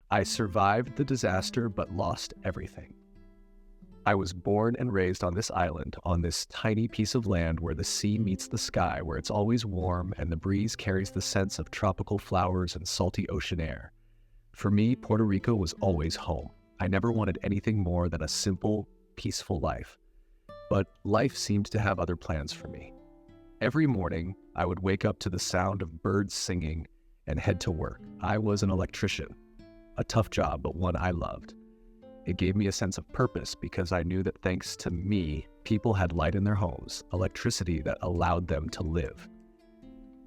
I survived the disaster but lost everything. I was born and raised on this island, on this tiny piece of land where the sea meets the sky, where it's always warm and the breeze carries the scents of tropical flowers and salty ocean air. For me, Puerto Rico was always home. I never wanted anything more than a simple, peaceful life. But life seemed to have other plans for me. Every morning, I would wake up to the sound of birds singing and head to work. I was an electrician, a tough job, but one I loved. It gave me a sense of purpose because I knew that thanks to me, people had light in their homes, electricity that allowed them to live.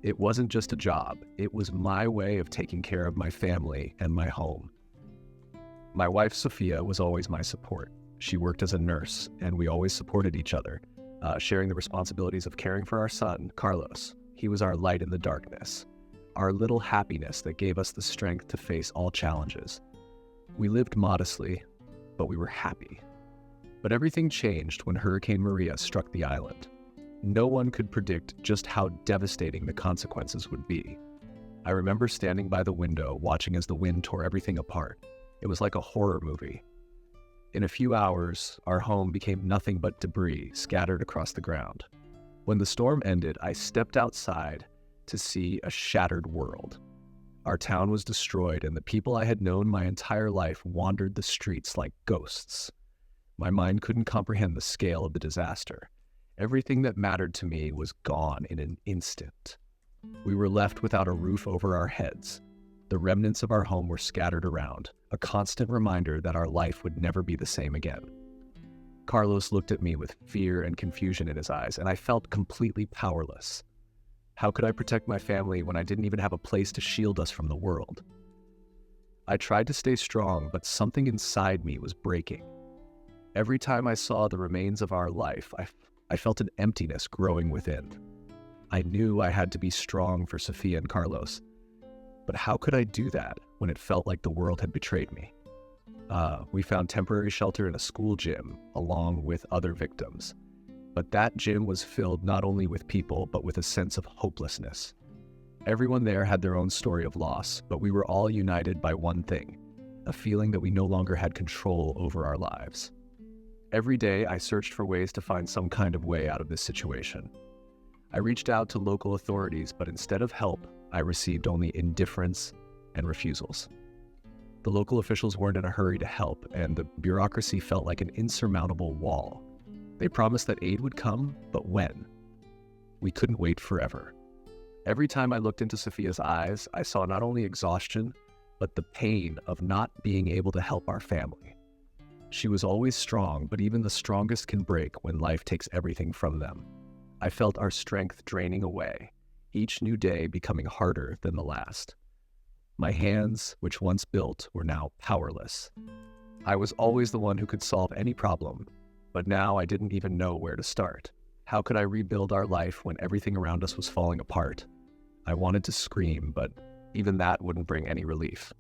It wasn't just a job, it was my way of taking care of my family and my home. My wife, Sophia, was always my support. She worked as a nurse, and we always supported each other, sharing the responsibilities of caring for our son, Carlos. He was our light in the darkness, our little happiness that gave us the strength to face all challenges. We lived modestly, but we were happy. But everything changed when Hurricane Maria struck the island. No one could predict just how devastating the consequences would be. I remember standing by the window, watching as the wind tore everything apart. It was like a horror movie. In a few hours, our home became nothing but debris scattered across the ground. When the storm ended, I stepped outside to see a shattered world. Our town was destroyed, and the people I had known my entire life wandered the streets like ghosts. My mind couldn't comprehend the scale of the disaster. Everything that mattered to me was gone in an instant. We were left without a roof over our heads. The remnants of our home were scattered around, a constant reminder that our life would never be the same again. Carlos looked at me with fear and confusion in his eyes, and I felt completely powerless. How could I protect my family when I didn't even have a place to shield us from the world? I tried to stay strong, but something inside me was breaking. Every time I saw the remains of our life, I felt an emptiness growing within. I knew I had to be strong for Sophia and Carlos, but how could I do that when it felt like the world had betrayed me? We found temporary shelter in a school gym along with other victims. But that gym was filled not only with people, but with a sense of hopelessness. Everyone there had their own story of loss, but we were all united by one thing, a feeling that we no longer had control over our lives. Every day, I searched for ways to find some kind of way out of this situation. I reached out to local authorities, but instead of help, I received only indifference and refusals. The local officials weren't in a hurry to help, and the bureaucracy felt like an insurmountable wall. They promised that aid would come, but when? We couldn't wait forever. Every time I looked into Sophia's eyes, I saw not only exhaustion, but the pain of not being able to help our family. She was always strong, but even the strongest can break when life takes everything from them. I felt our strength draining away, each new day becoming harder than the last. My hands, which once built, were now powerless. I was always the one who could solve any problem, but now I didn't even know where to start. How could I rebuild our life when everything around us was falling apart? I wanted to scream, but even that wouldn't bring any relief.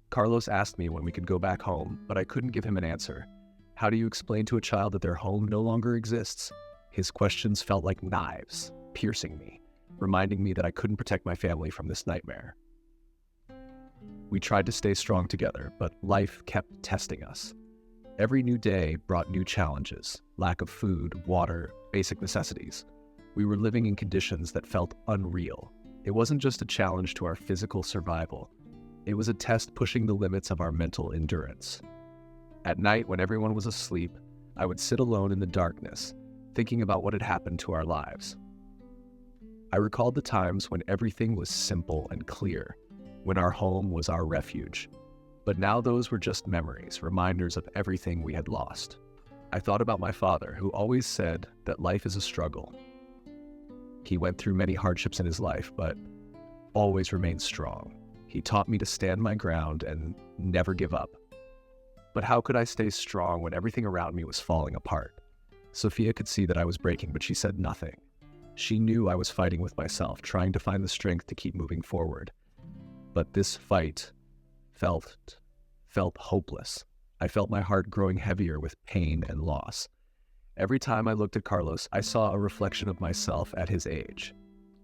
Carlos asked me when we could go back home, but I couldn't give him an answer. How do you explain to a child that their home no longer exists? His questions felt like knives, piercing me, reminding me that I couldn't protect my family from this nightmare. We tried to stay strong together, but life kept testing us. Every new day brought new challenges, lack of food, water, basic necessities. We were living in conditions that felt unreal. It wasn't just a challenge to our physical survival. It was a test pushing the limits of our mental endurance. At night, when everyone was asleep, I would sit alone in the darkness, thinking about what had happened to our lives. I recalled the times when everything was simple and clear, when our home was our refuge. But now those were just memories, reminders of everything we had lost. I thought about my father, who always said that life is a struggle. He went through many hardships in his life, but always remained strong. He taught me to stand my ground and never give up. But how could I stay strong when everything around me was falling apart? Sophia could see that I was breaking, but she said nothing. She knew I was fighting with myself, trying to find the strength to keep moving forward. But this fight felt hopeless. I felt my heart growing heavier with pain and loss. Every time I looked at Carlos, I saw a reflection of myself at his age.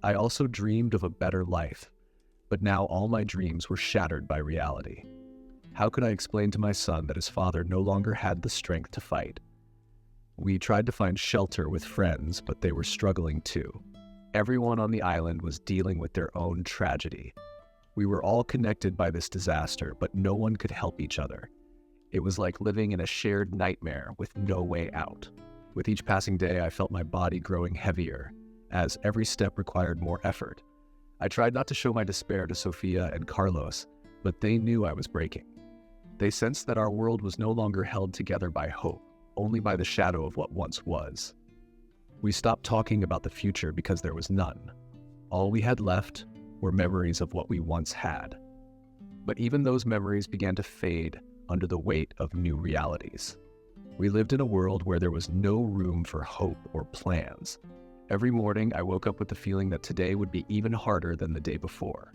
I also dreamed of a better life, but now all my dreams were shattered by reality. How could I explain to my son that his father no longer had the strength to fight? We tried to find shelter with friends, but they were struggling too. Everyone on the island was dealing with their own tragedy. We were all connected by this disaster, but no one could help each other. It was like living in a shared nightmare with no way out. With each passing day, I felt my body growing heavier, as every step required more effort. I tried not to show my despair to Sophia and Carlos, but they knew I was breaking. They sensed that our world was no longer held together by hope, only by the shadow of what once was. We stopped talking about the future because there was none. All we had left were memories of what we once had. But even those memories began to fade under the weight of new realities. We lived in a world where there was no room for hope or plans. Every morning, I woke up with the feeling that today would be even harder than the day before.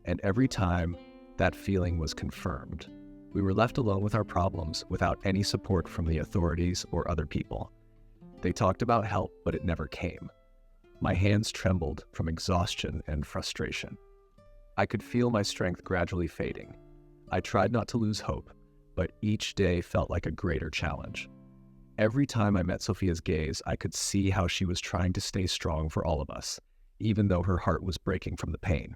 And every time, that feeling was confirmed. We were left alone with our problems without any support from the authorities or other people. They talked about help, but it never came. My hands trembled from exhaustion and frustration. I could feel my strength gradually fading. I tried not to lose hope, but each day felt like a greater challenge. Every time I met Sophia's gaze, I could see how she was trying to stay strong for all of us, even though her heart was breaking from the pain.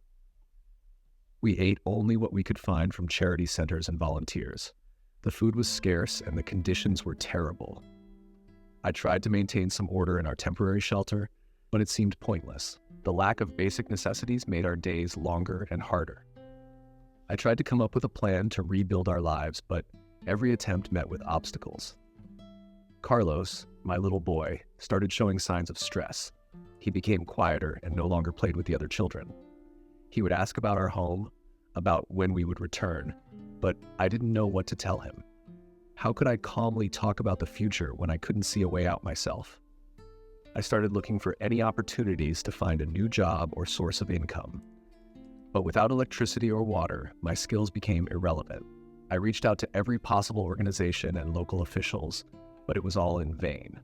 We ate only what we could find from charity centers and volunteers. The food was scarce and the conditions were terrible. I tried to maintain some order in our temporary shelter, but it seemed pointless. The lack of basic necessities made our days longer and harder. I tried to come up with a plan to rebuild our lives, but every attempt met with obstacles. Carlos, my little boy, started showing signs of stress. He became quieter and no longer played with the other children. He would ask about our home, about when we would return, but I didn't know what to tell him. How could I calmly talk about the future when I couldn't see a way out myself? I started looking for any opportunities to find a new job or source of income. But without electricity or water, my skills became irrelevant. I reached out to every possible organization and local officials, but it was all in vain.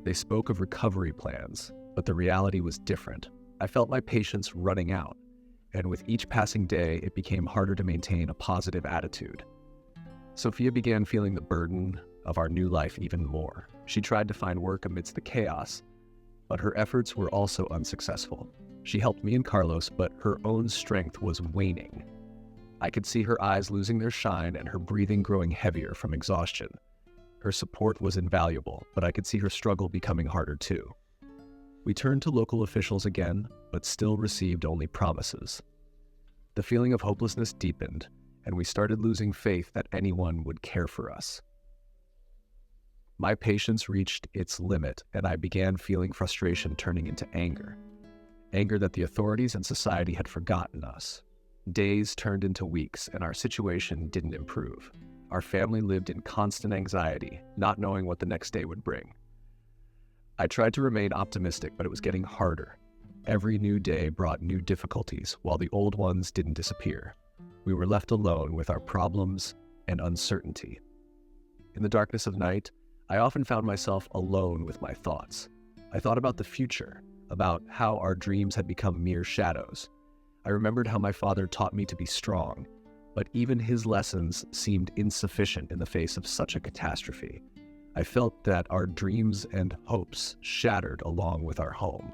They spoke of recovery plans, but the reality was different. I felt my patience running out, and with each passing day, it became harder to maintain a positive attitude. Sophia began feeling the burden of our new life even more. She tried to find work amidst the chaos, but her efforts were also unsuccessful. She helped me and Carlos, but her own strength was waning. I could see her eyes losing their shine and her breathing growing heavier from exhaustion. Her support was invaluable, but I could see her struggle becoming harder too. We turned to local officials again, but still received only promises. The feeling of hopelessness deepened, and we started losing faith that anyone would care for us. My patience reached its limit, and I began feeling frustration turning into anger. Anger that the authorities and society had forgotten us. Days turned into weeks, and our situation didn't improve. Our family lived in constant anxiety, not knowing what the next day would bring. I tried to remain optimistic, but it was getting harder. Every new day brought new difficulties, while the old ones didn't disappear. We were left alone with our problems and uncertainty. In the darkness of night, I often found myself alone with my thoughts. I thought about the future, about how our dreams had become mere shadows. I remembered how my father taught me to be strong, but even his lessons seemed insufficient in the face of such a catastrophe. I felt that our dreams and hopes shattered along with our home.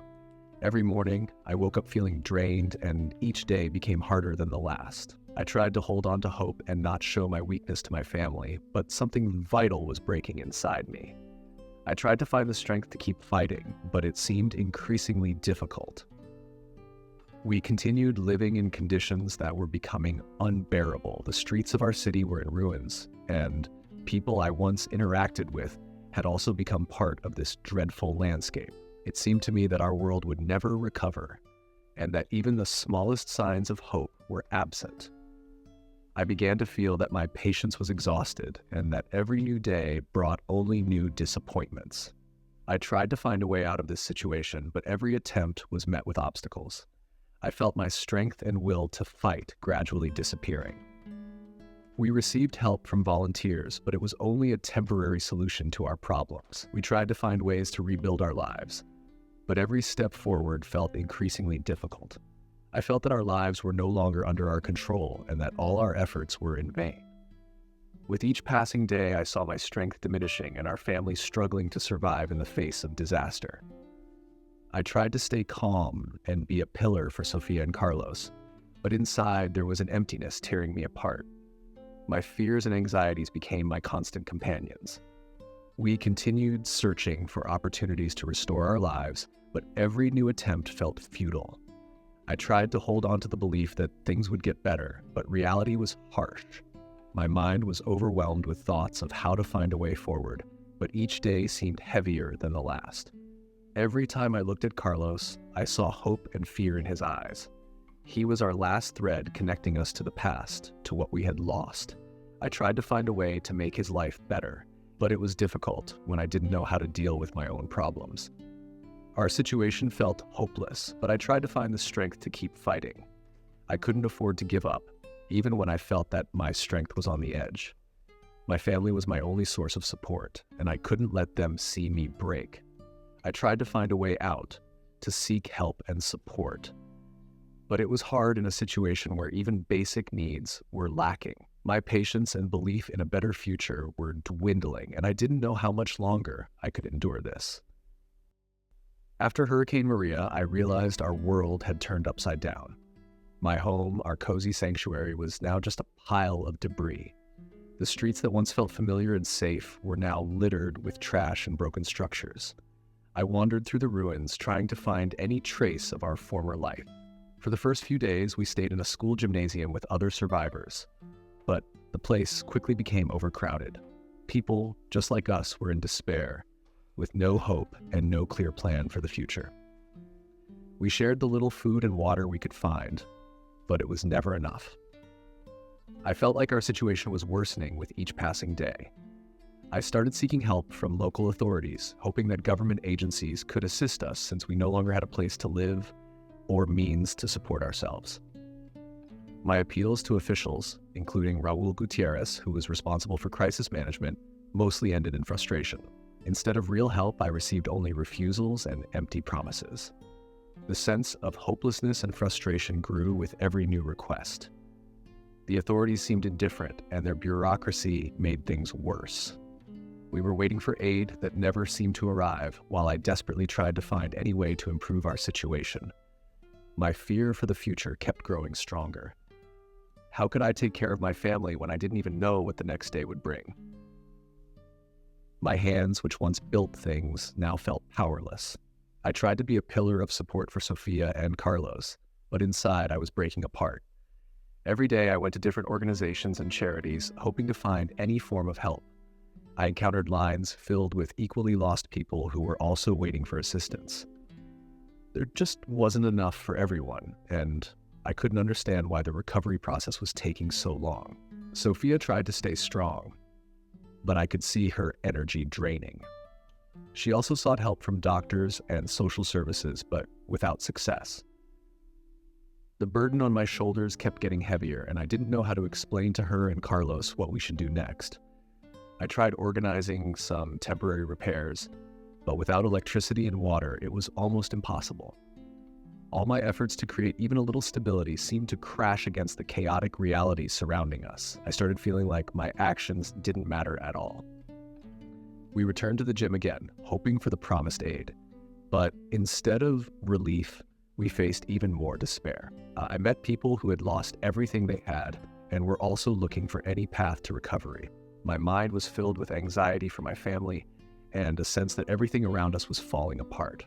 Every morning, I woke up feeling drained, and each day became harder than the last. I tried to hold on to hope and not show my weakness to my family, but something vital was breaking inside me. I tried to find the strength to keep fighting, but it seemed increasingly difficult. We continued living in conditions that were becoming unbearable. The streets of our city were in ruins, and people I once interacted with had also become part of this dreadful landscape. It seemed to me that our world would never recover, and that even the smallest signs of hope were absent. I began to feel that my patience was exhausted, and that every new day brought only new disappointments. I tried to find a way out of this situation, but every attempt was met with obstacles. I felt my strength and will to fight gradually disappearing. We received help from volunteers, but it was only a temporary solution to our problems. We tried to find ways to rebuild our lives, but every step forward felt increasingly difficult. I felt that our lives were no longer under our control and that all our efforts were in vain. With each passing day, I saw my strength diminishing and our family struggling to survive in the face of disaster. I tried to stay calm and be a pillar for Sofia and Carlos, but inside there was an emptiness tearing me apart. My fears and anxieties became my constant companions. We continued searching for opportunities to restore our lives, but every new attempt felt futile. I tried to hold on to the belief that things would get better, but reality was harsh. My mind was overwhelmed with thoughts of how to find a way forward, but each day seemed heavier than the last. Every time I looked at Carlos, I saw hope and fear in his eyes. He was our last thread connecting us to the past, to what we had lost. I tried to find a way to make his life better, but it was difficult when I didn't know how to deal with my own problems. Our situation felt hopeless, but I tried to find the strength to keep fighting. I couldn't afford to give up, even when I felt that my strength was on the edge. My family was my only source of support, and I couldn't let them see me break. I tried to find a way out, to seek help and support. But it was hard in a situation where even basic needs were lacking. My patience and belief in a better future were dwindling, and I didn't know how much longer I could endure this. After Hurricane Maria, I realized our world had turned upside down. My home, our cozy sanctuary, was now just a pile of debris. The streets that once felt familiar and safe were now littered with trash and broken structures. I wandered through the ruins, trying to find any trace of our former life. For the first few days, we stayed in a school gymnasium with other survivors. But the place quickly became overcrowded. People, just like us, were in despair, with no hope and no clear plan for the future. We shared the little food and water we could find, but it was never enough. I felt like our situation was worsening with each passing day. I started seeking help from local authorities, hoping that government agencies could assist us since we no longer had a place to live or means to support ourselves. My appeals to officials, including Raul Gutierrez, who was responsible for crisis management, mostly ended in frustration. Instead of real help, I received only refusals and empty promises. The sense of hopelessness and frustration grew with every new request. The authorities seemed indifferent, and their bureaucracy made things worse. We were waiting for aid that never seemed to arrive, while I desperately tried to find any way to improve our situation. My fear for the future kept growing stronger. How could I take care of my family when I didn't even know what the next day would bring? My hands, which once built things, now felt powerless. I tried to be a pillar of support for Sofia and Carlos, but inside I was breaking apart. Every day I went to different organizations and charities, hoping to find any form of help. I encountered lines filled with equally lost people who were also waiting for assistance. There just wasn't enough for everyone, and I couldn't understand why the recovery process was taking so long. Sofia tried to stay strong, but I could see her energy draining. She also sought help from doctors and social services, but without success. The burden on my shoulders kept getting heavier, and I didn't know how to explain to her and Carlos what we should do next. I tried organizing some temporary repairs, but without electricity and water, it was almost impossible. All my efforts to create even a little stability seemed to crash against the chaotic reality surrounding us. I started feeling like my actions didn't matter at all. We returned to the gym again, hoping for the promised aid. But instead of relief, we faced even more despair. I met people who had lost everything they had and were also looking for any path to recovery. My mind was filled with anxiety for my family and a sense that everything around us was falling apart.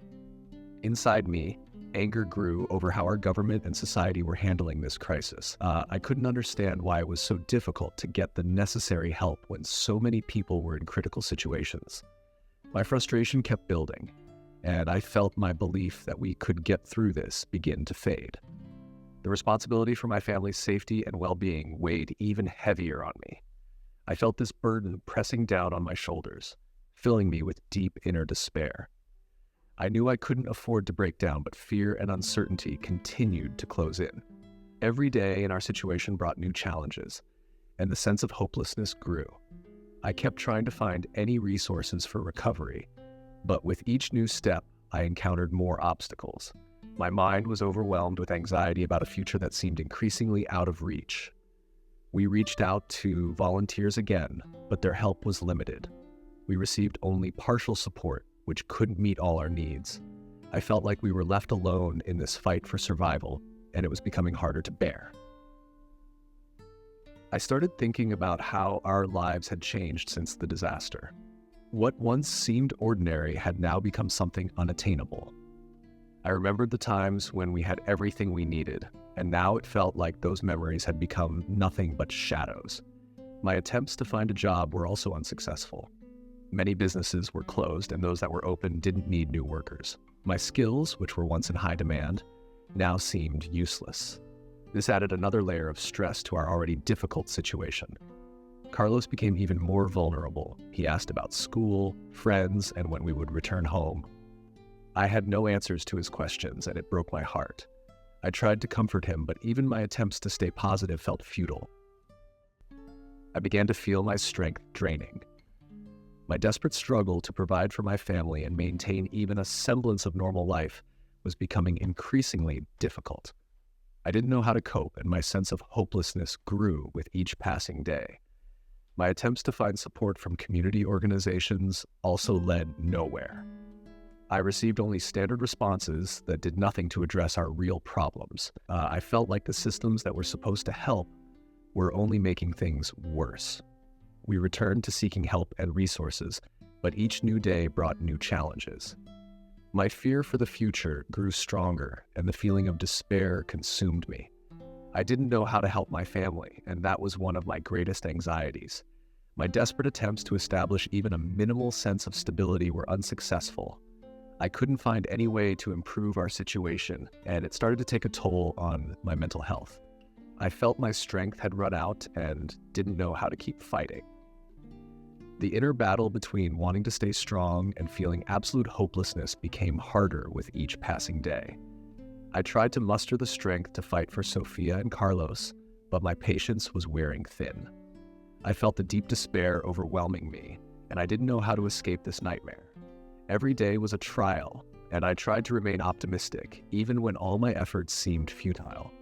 Inside me, anger grew over how our government and society were handling this crisis. I couldn't understand why it was so difficult to get the necessary help when so many people were in critical situations. My frustration kept building, and I felt my belief that we could get through this begin to fade. The responsibility for my family's safety and well-being weighed even heavier on me. I felt this burden pressing down on my shoulders, filling me with deep inner despair. I knew I couldn't afford to break down, but fear and uncertainty continued to close in. Every day in our situation brought new challenges, and the sense of hopelessness grew. I kept trying to find any resources for recovery, but with each new step, I encountered more obstacles. My mind was overwhelmed with anxiety about a future that seemed increasingly out of reach. We reached out to volunteers again, but their help was limited. We received only partial support, which couldn't meet all our needs. I felt like we were left alone in this fight for survival, and it was becoming harder to bear. I started thinking about how our lives had changed since the disaster. What once seemed ordinary had now become something unattainable. I remembered the times when we had everything we needed, and now it felt like those memories had become nothing but shadows. My attempts to find a job were also unsuccessful. Many businesses were closed, and those that were open didn't need new workers. My skills, which were once in high demand, now seemed useless. This added another layer of stress to our already difficult situation. Carlos became even more vulnerable. He asked about school, friends, and when we would return home. I had no answers to his questions, and it broke my heart. I tried to comfort him, but even my attempts to stay positive felt futile. I began to feel my strength draining. My desperate struggle to provide for my family and maintain even a semblance of normal life was becoming increasingly difficult. I didn't know how to cope, and my sense of hopelessness grew with each passing day. My attempts to find support from community organizations also led nowhere. I received only standard responses that did nothing to address our real problems. I felt like the systems that were supposed to help were only making things worse. We returned to seeking help and resources, but each new day brought new challenges. My fear for the future grew stronger, and the feeling of despair consumed me. I didn't know how to help my family, and that was one of my greatest anxieties. My desperate attempts to establish even a minimal sense of stability were unsuccessful. I couldn't find any way to improve our situation, and it started to take a toll on my mental health. I felt my strength had run out and didn't know how to keep fighting. The inner battle between wanting to stay strong and feeling absolute hopelessness became harder with each passing day. I tried to muster the strength to fight for Sophia and Carlos, but my patience was wearing thin. I felt the deep despair overwhelming me, and I didn't know how to escape this nightmare. Every day was a trial, and I tried to remain optimistic, even when all my efforts seemed futile.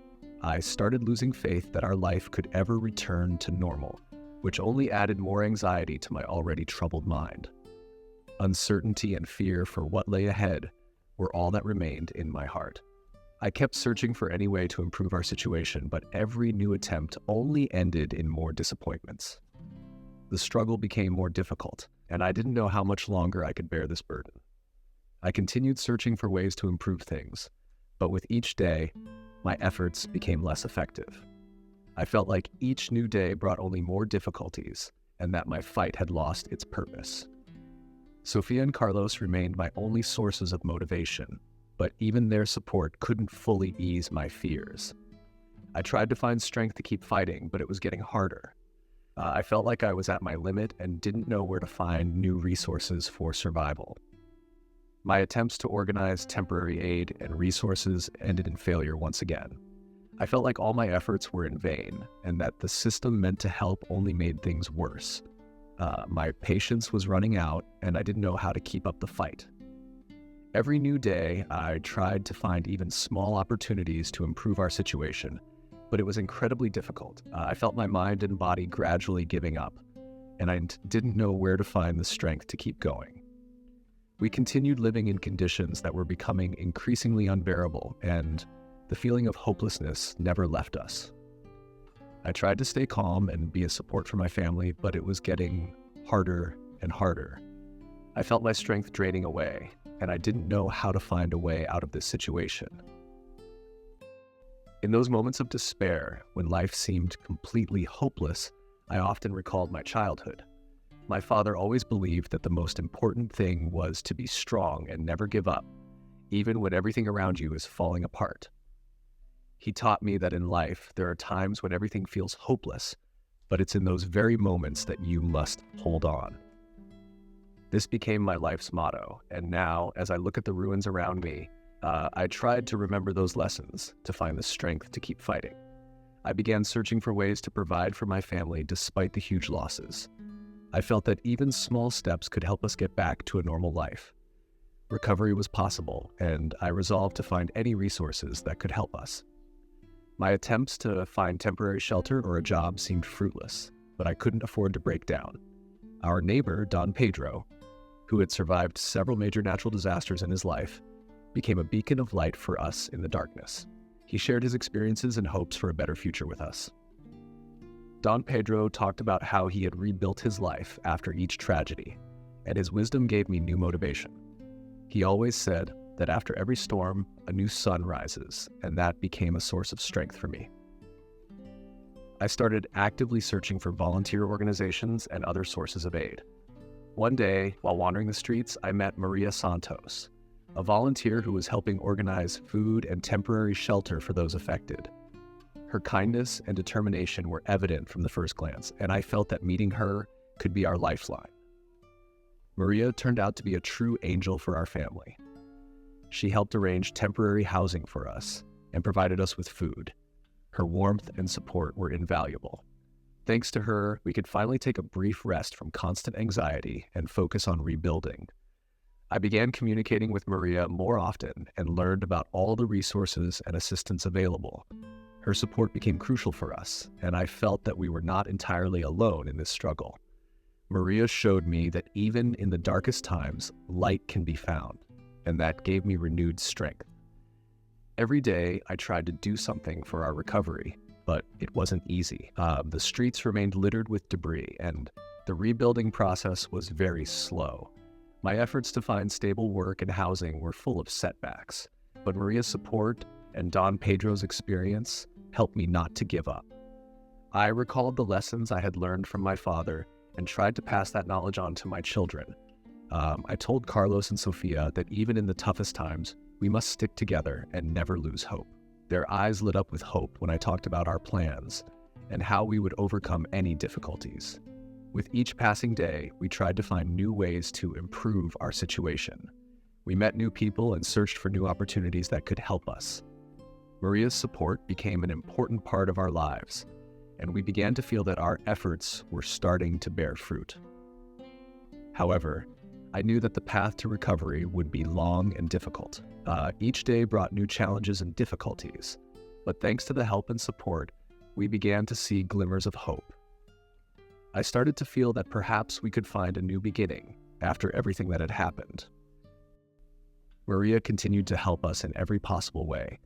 I started losing faith that our life could ever return to normal, which only added more anxiety to my already troubled mind. Uncertainty and fear for what lay ahead were all that remained in my heart. I kept searching for any way to improve our situation, but every new attempt only ended in more disappointments. The struggle became more difficult, and I didn't know how much longer I could bear this burden. I continued searching for ways to improve things, but with each day, my efforts became less effective. I felt like each new day brought only more difficulties, and that my fight had lost its purpose. Sophia and Carlos remained my only sources of motivation, but even their support couldn't fully ease my fears. I tried to find strength to keep fighting, but it was getting harder. I felt like I was at my limit and didn't know where to find new resources for survival. My attempts to organize temporary aid and resources ended in failure once again. I felt like all my efforts were in vain, and that the system meant to help only made things worse. My patience was running out, and I didn't know how to keep up the fight. Every new day, I tried to find even small opportunities to improve our situation, but it was incredibly difficult. I felt my mind and body gradually giving up, and I didn't know where to find the strength to keep going. We continued living in conditions that were becoming increasingly unbearable, and the feeling of hopelessness never left us. I tried to stay calm and be a support for my family, but it was getting harder and harder. I felt my strength draining away, and I didn't know how to find a way out of this situation. In those moments of despair, when life seemed completely hopeless, I often recalled my childhood. My father always believed that the most important thing was to be strong and never give up, even when everything around you is falling apart. He taught me that in life, there are times when everything feels hopeless, but it's in those very moments that you must hold on. This became my life's motto, and now, as I look at the ruins around me, I tried to remember those lessons to find the strength to keep fighting. I began searching for ways to provide for my family despite the huge losses. I felt that even small steps could help us get back to a normal life. Recovery was possible, and I resolved to find any resources that could help us. My attempts to find temporary shelter or a job seemed fruitless, but I couldn't afford to break down. Our neighbor, Don Pedro, who had survived several major natural disasters in his life, became a beacon of light for us in the darkness. He shared his experiences and hopes for a better future with us. Don Pedro talked about how he had rebuilt his life after each tragedy, and his wisdom gave me new motivation. He always said that after every storm, a new sun rises, and that became a source of strength for me. I started actively searching for volunteer organizations and other sources of aid. One day, while wandering the streets, I met Maria Santos, a volunteer who was helping organize food and temporary shelter for those affected. Her kindness and determination were evident from the first glance, and I felt that meeting her could be our lifeline. Maria turned out to be a true angel for our family. She helped arrange temporary housing for us and provided us with food. Her warmth and support were invaluable. Thanks to her, we could finally take a brief rest from constant anxiety and focus on rebuilding. I began communicating with Maria more often and learned about all the resources and assistance available. Her support became crucial for us, and I felt that we were not entirely alone in this struggle. Maria showed me that even in the darkest times, light can be found, and that gave me renewed strength. Every day, I tried to do something for our recovery, but it wasn't easy. The streets remained littered with debris, and the rebuilding process was very slow. My efforts to find stable work and housing were full of setbacks, but Maria's support and Don Pedro's experience helped me not to give up. I recalled the lessons I had learned from my father and tried to pass that knowledge on to my children. I told Carlos and Sofia that even in the toughest times, we must stick together and never lose hope. Their eyes lit up with hope when I talked about our plans and how we would overcome any difficulties. With each passing day, we tried to find new ways to improve our situation. We met new people and searched for new opportunities that could help us. Maria's support became an important part of our lives, and we began to feel that our efforts were starting to bear fruit. However, I knew that the path to recovery would be long and difficult. Each day brought new challenges and difficulties, but thanks to the help and support, we began to see glimmers of hope. I started to feel that perhaps we could find a new beginning after everything that had happened. Maria continued to help us in every possible way.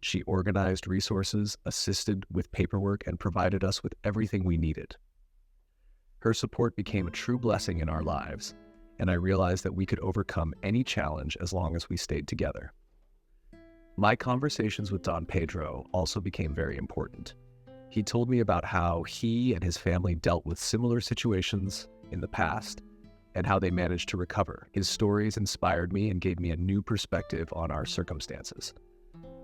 She organized resources, assisted with paperwork, and provided us with everything we needed. Her support became a true blessing in our lives, and I realized that we could overcome any challenge as long as we stayed together. My conversations with Don Pedro also became very important. He told me about how he and his family dealt with similar situations in the past and how they managed to recover. His stories inspired me and gave me a new perspective on our circumstances.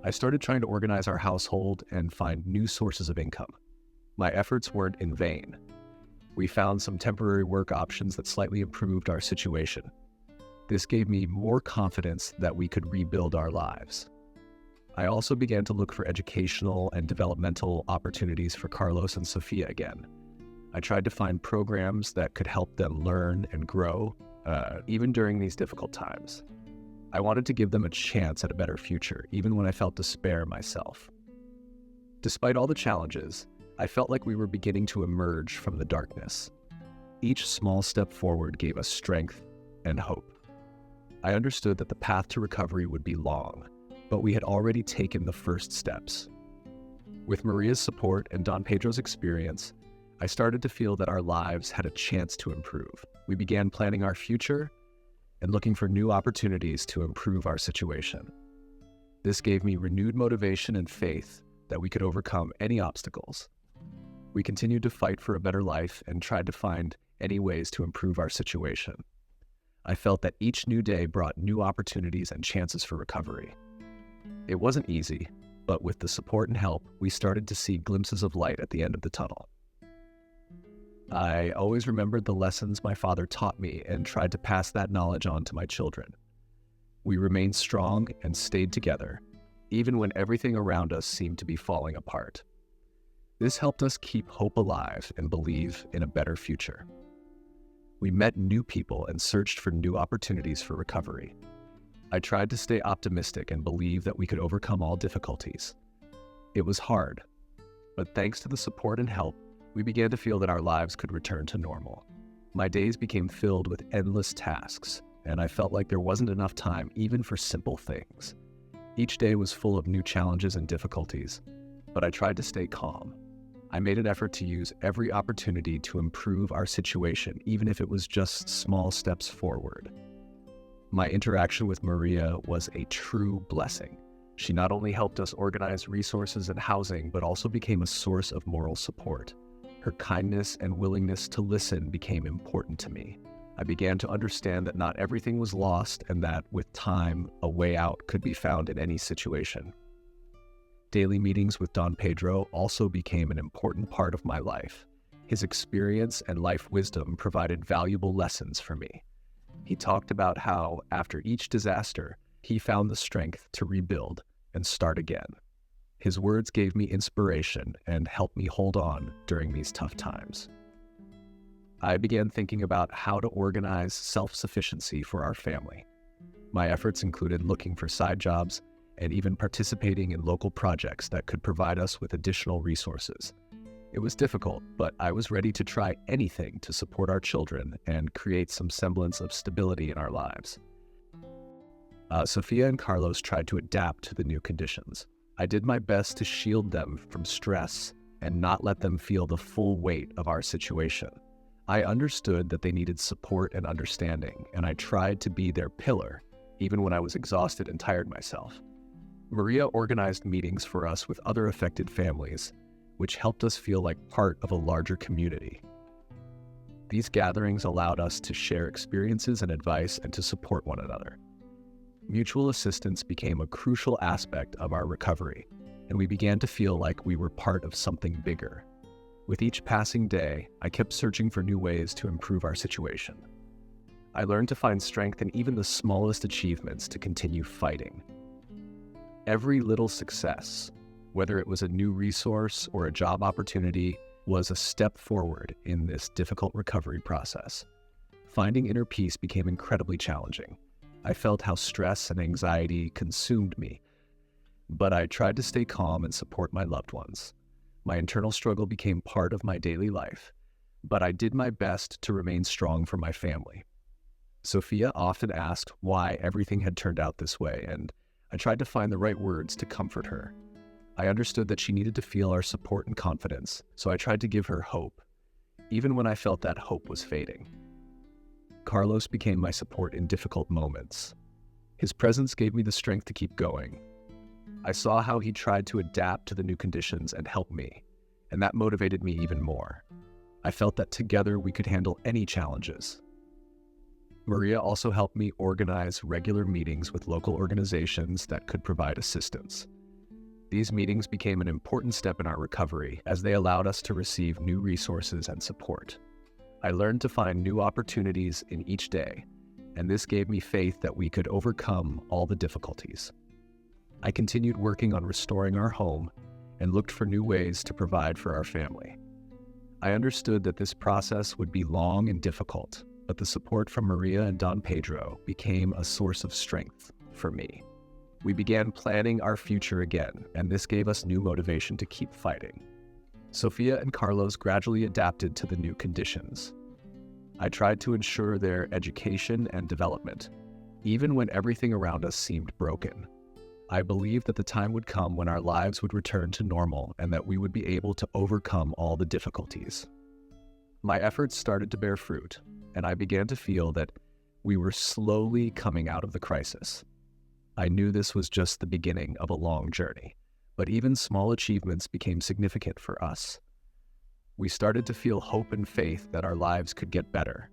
I started trying to organize our household and find new sources of income. My efforts weren't in vain. We found some temporary work options that slightly improved our situation. This gave me more confidence that we could rebuild our lives. I also began to look for educational and developmental opportunities for Carlos and Sofia again. I tried to find programs that could help them learn and grow, even during these difficult times. I wanted to give them a chance at a better future, even when I felt despair myself. Despite all the challenges, I felt like we were beginning to emerge from the darkness. Each small step forward gave us strength and hope. I understood that the path to recovery would be long, but we had already taken the first steps. With Maria's support and Don Pedro's experience, I started to feel that our lives had a chance to improve. We began planning our future and looking for new opportunities to improve our situation. This gave me renewed motivation and faith that we could overcome any obstacles. We continued to fight for a better life and tried to find any ways to improve our situation. I felt that each new day brought new opportunities and chances for recovery. It wasn't easy, but with the support and help, we started to see glimpses of light at the end of the tunnel. I always remembered the lessons my father taught me and tried to pass that knowledge on to my children. We remained strong and stayed together, even when everything around us seemed to be falling apart. This helped us keep hope alive and believe in a better future. We met new people and searched for new opportunities for recovery. I tried to stay optimistic and believe that we could overcome all difficulties. It was hard, but thanks to the support and help, we began to feel that our lives could return to normal. My days became filled with endless tasks, and I felt like there wasn't enough time even for simple things. Each day was full of new challenges and difficulties, but I tried to stay calm. I made an effort to use every opportunity to improve our situation, even if it was just small steps forward. My interaction with Maria was a true blessing. She not only helped us organize resources and housing, but also became a source of moral support. Her kindness and willingness to listen became important to me. I began to understand that not everything was lost and that, with time, a way out could be found in any situation. Daily meetings with Don Pedro also became an important part of my life. His experience and life wisdom provided valuable lessons for me. He talked about how, after each disaster, he found the strength to rebuild and start again. His words gave me inspiration and helped me hold on during these tough times. I began thinking about how to organize self-sufficiency for our family. My efforts included looking for side jobs and even participating in local projects that could provide us with additional resources. It was difficult, but I was ready to try anything to support our children and create some semblance of stability in our lives. Sophia and Carlos tried to adapt to the new conditions. I did my best to shield them from stress and not let them feel the full weight of our situation. I understood that they needed support and understanding, and I tried to be their pillar, even when I was exhausted and tired myself. Maria organized meetings for us with other affected families, which helped us feel like part of a larger community. These gatherings allowed us to share experiences and advice and to support one another. Mutual assistance became a crucial aspect of our recovery, and we began to feel like we were part of something bigger. With each passing day, I kept searching for new ways to improve our situation. I learned to find strength in even the smallest achievements to continue fighting. Every little success, whether it was a new resource or a job opportunity, was a step forward in this difficult recovery process. Finding inner peace became incredibly challenging. I felt how stress and anxiety consumed me, but I tried to stay calm and support my loved ones. My internal struggle became part of my daily life, but I did my best to remain strong for my family. Sophia often asked why everything had turned out this way, and I tried to find the right words to comfort her. I understood that she needed to feel our support and confidence, so I tried to give her hope, even when I felt that hope was fading. Carlos became my support in difficult moments. His presence gave me the strength to keep going. I saw how he tried to adapt to the new conditions and help me, and that motivated me even more. I felt that together we could handle any challenges. Maria also helped me organize regular meetings with local organizations that could provide assistance. These meetings became an important step in our recovery as they allowed us to receive new resources and support. I learned to find new opportunities in each day, and this gave me faith that we could overcome all the difficulties. I continued working on restoring our home and looked for new ways to provide for our family. I understood that this process would be long and difficult, but the support from Maria and Don Pedro became a source of strength for me. We began planning our future again, and this gave us new motivation to keep fighting. Sophia and Carlos gradually adapted to the new conditions. I tried to ensure their education and development, even when everything around us seemed broken. I believed that the time would come when our lives would return to normal and that we would be able to overcome all the difficulties. My efforts started to bear fruit, and I began to feel that we were slowly coming out of the crisis. I knew this was just the beginning of a long journey, but even small achievements became significant for us. We started to feel hope and faith that our lives could get better.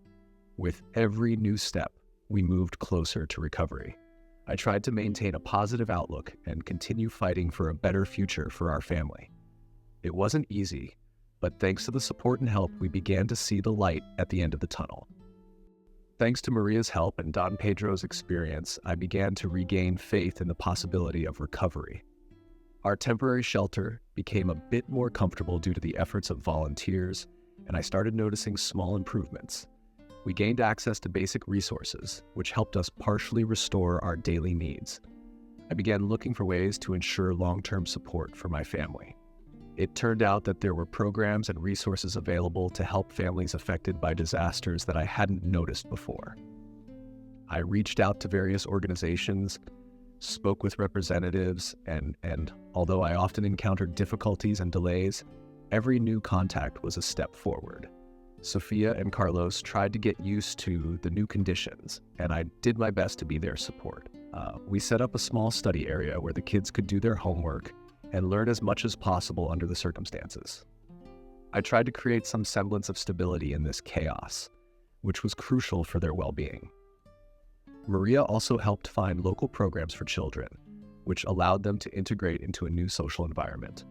With every new step, we moved closer to recovery. I tried to maintain a positive outlook and continue fighting for a better future for our family. It wasn't easy, but thanks to the support and help, we began to see the light at the end of the tunnel. Thanks to Maria's help and Don Pedro's experience, I began to regain faith in the possibility of recovery. Our temporary shelter became a bit more comfortable due to the efforts of volunteers, and I started noticing small improvements. We gained access to basic resources, which helped us partially restore our daily needs. I began looking for ways to ensure long-term support for my family. It turned out that there were programs and resources available to help families affected by disasters that I hadn't noticed before. I reached out to various organizations, spoke with representatives, and although I often encountered difficulties and delays, every new contact was a step forward. Sophia and Carlos tried to get used to the new conditions, and I did my best to be their support. We set up a small study area where the kids could do their homework and learn as much as possible under the circumstances. I tried to create some semblance of stability in this chaos, which was crucial for their well-being. Maria also helped find local programs for children, which allowed them to integrate into a new social environment.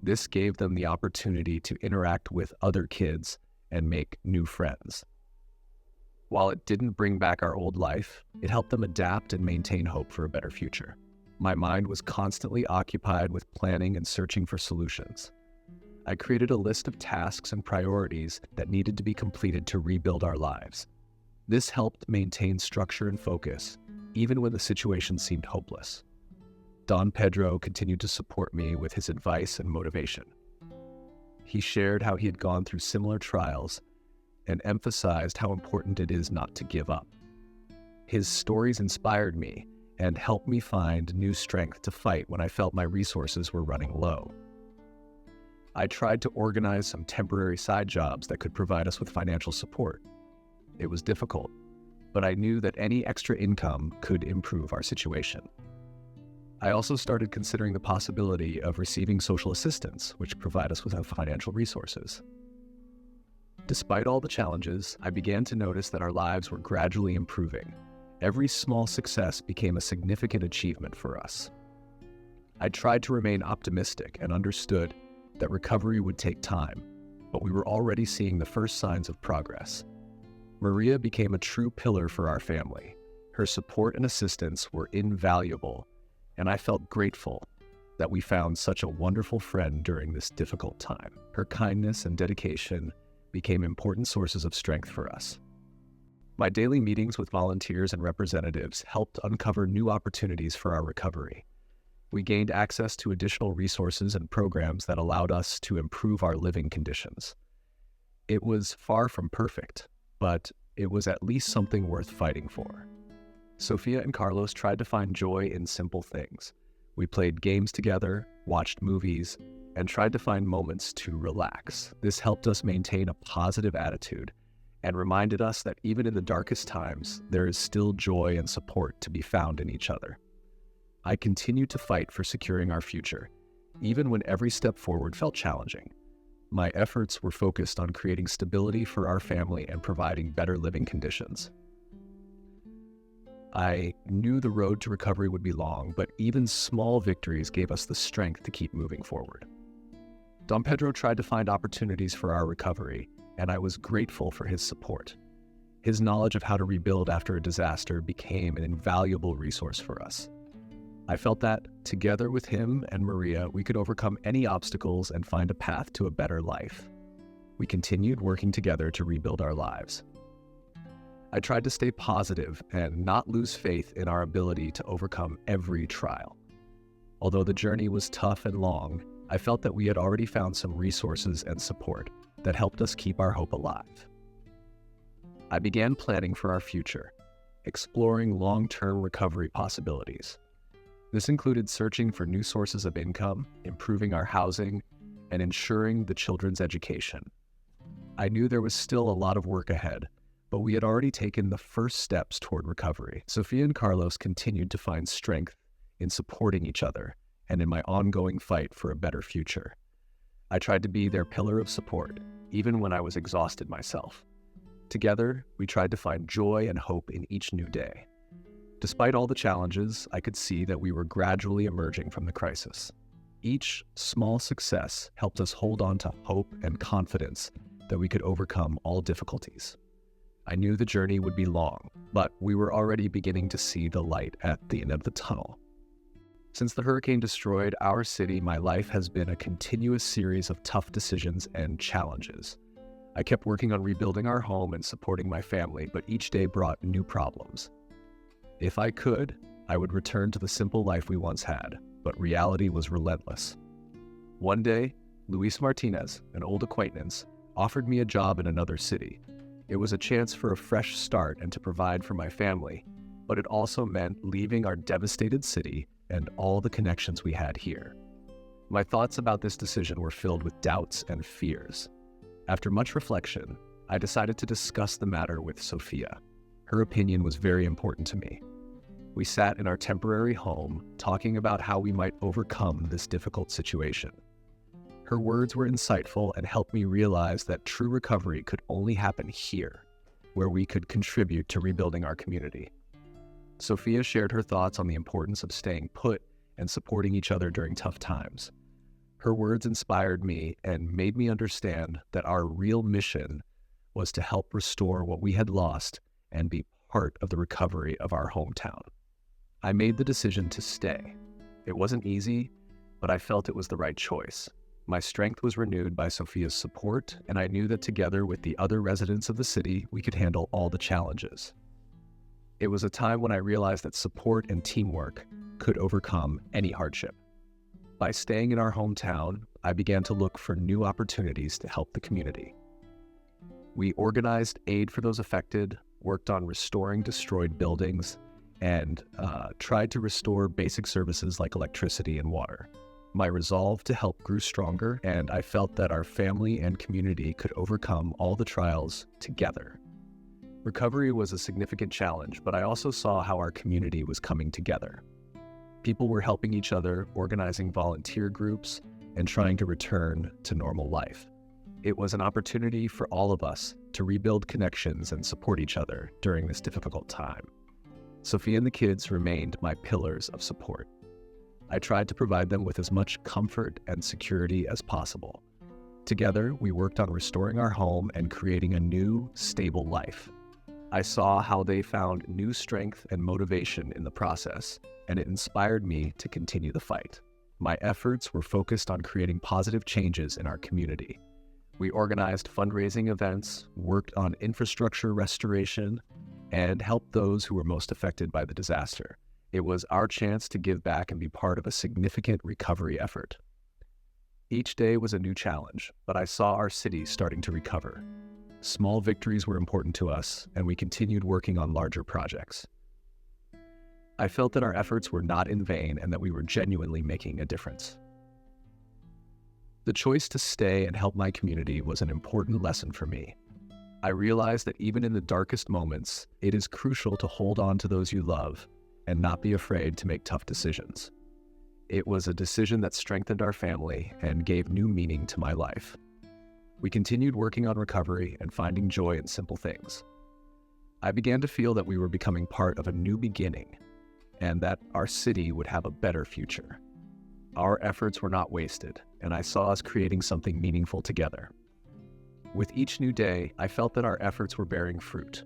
This gave them the opportunity to interact with other kids and make new friends. While it didn't bring back our old life, it helped them adapt and maintain hope for a better future. My mind was constantly occupied with planning and searching for solutions. I created a list of tasks and priorities that needed to be completed to rebuild our lives. This helped maintain structure and focus, even when the situation seemed hopeless. Don Pedro continued to support me with his advice and motivation. He shared how he had gone through similar trials and emphasized how important it is not to give up. His stories inspired me and helped me find new strength to fight when I felt my resources were running low. I tried to organize some temporary side jobs that could provide us with financial support. It was difficult, but I knew that any extra income could improve our situation. I also started considering the possibility of receiving social assistance, which provide us with financial resources. Despite all the challenges, I began to notice that our lives were gradually improving. Every small success became a significant achievement for us. I tried to remain optimistic and understood that recovery would take time, but we were already seeing the first signs of progress. Maria became a true pillar for our family. Her support and assistance were invaluable, and I felt grateful that we found such a wonderful friend during this difficult time. Her kindness and dedication became important sources of strength for us. My daily meetings with volunteers and representatives helped uncover new opportunities for our recovery. We gained access to additional resources and programs that allowed us to improve our living conditions. It was far from perfect, but it was at least something worth fighting for. Sophia and Carlos tried to find joy in simple things. We played games together, watched movies, and tried to find moments to relax. This helped us maintain a positive attitude and reminded us that even in the darkest times, there is still joy and support to be found in each other. I continued to fight for securing our future, even when every step forward felt challenging. My efforts were focused on creating stability for our family and providing better living conditions. I knew the road to recovery would be long, but even small victories gave us the strength to keep moving forward. Don Pedro tried to find opportunities for our recovery, and I was grateful for his support. His knowledge of how to rebuild after a disaster became an invaluable resource for us. I felt that, together with him and Maria, we could overcome any obstacles and find a path to a better life. We continued working together to rebuild our lives. I tried to stay positive and not lose faith in our ability to overcome every trial. Although the journey was tough and long, I felt that we had already found some resources and support that helped us keep our hope alive. I began planning for our future, exploring long-term recovery possibilities. This included searching for new sources of income, improving our housing, and ensuring the children's education. I knew there was still a lot of work ahead, but we had already taken the first steps toward recovery. Sophia and Carlos continued to find strength in supporting each other and in my ongoing fight for a better future. I tried to be their pillar of support, even when I was exhausted myself. Together, we tried to find joy and hope in each new day. Despite all the challenges, I could see that we were gradually emerging from the crisis. Each small success helped us hold on to hope and confidence that we could overcome all difficulties. I knew the journey would be long, but we were already beginning to see the light at the end of the tunnel. Since the hurricane destroyed our city, my life has been a continuous series of tough decisions and challenges. I kept working on rebuilding our home and supporting my family, but each day brought new problems. If I could, I would return to the simple life we once had, but reality was relentless. One day, Luis Martinez, an old acquaintance, offered me a job in another city. It was a chance for a fresh start and to provide for my family, but it also meant leaving our devastated city and all the connections we had here. My thoughts about this decision were filled with doubts and fears. After much reflection, I decided to discuss the matter with Sophia. Her opinion was very important to me. We sat in our temporary home, talking about how we might overcome this difficult situation. Her words were insightful and helped me realize that true recovery could only happen here, where we could contribute to rebuilding our community. Sophia shared her thoughts on the importance of staying put and supporting each other during tough times. Her words inspired me and made me understand that our real mission was to help restore what we had lost and be part of the recovery of our hometown. I made the decision to stay. It wasn't easy, but I felt it was the right choice. My strength was renewed by Sophia's support, and I knew that together with the other residents of the city, we could handle all the challenges. It was a time when I realized that support and teamwork could overcome any hardship. By staying in our hometown, I began to look for new opportunities to help the community. We organized aid for those affected, worked on restoring destroyed buildings, and tried to restore basic services like electricity and water. My resolve to help grew stronger, and I felt that our family and community could overcome all the trials together. Recovery was a significant challenge, but I also saw how our community was coming together. People were helping each other, organizing volunteer groups, and trying to return to normal life. It was an opportunity for all of us to rebuild connections and support each other during this difficult time. Sophia and the kids remained my pillars of support. I tried to provide them with as much comfort and security as possible. Together, we worked on restoring our home and creating a new, stable life. I saw how they found new strength and motivation in the process, and it inspired me to continue the fight. My efforts were focused on creating positive changes in our community. We organized fundraising events, worked on infrastructure restoration, and helped those who were most affected by the disaster. It was our chance to give back and be part of a significant recovery effort. Each day was a new challenge, but I saw our city starting to recover. Small victories were important to us, and we continued working on larger projects. I felt that our efforts were not in vain and that we were genuinely making a difference. The choice to stay and help my community was an important lesson for me. I realized that even in the darkest moments, it is crucial to hold on to those you love and not be afraid to make tough decisions. It was a decision that strengthened our family and gave new meaning to my life. We continued working on recovery and finding joy in simple things. I began to feel that we were becoming part of a new beginning and that our city would have a better future. Our efforts were not wasted, and I saw us creating something meaningful together. With each new day, I felt that our efforts were bearing fruit.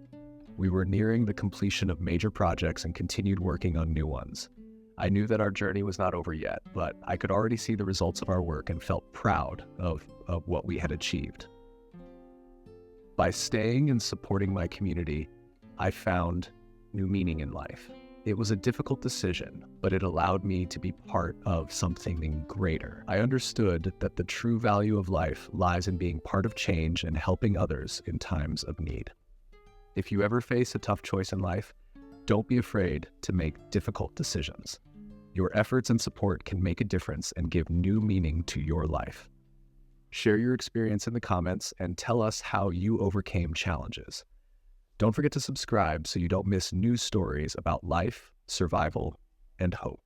We were nearing the completion of major projects and continued working on new ones. I knew that our journey was not over yet, but I could already see the results of our work and felt proud of what we had achieved. By staying and supporting my community, I found new meaning in life. It was a difficult decision, but it allowed me to be part of something greater. I understood that the true value of life lies in being part of change and helping others in times of need. If you ever face a tough choice in life, don't be afraid to make difficult decisions. Your efforts and support can make a difference and give new meaning to your life. Share your experience in the comments and tell us how you overcame challenges. Don't forget to subscribe so you don't miss new stories about life, survival, and hope.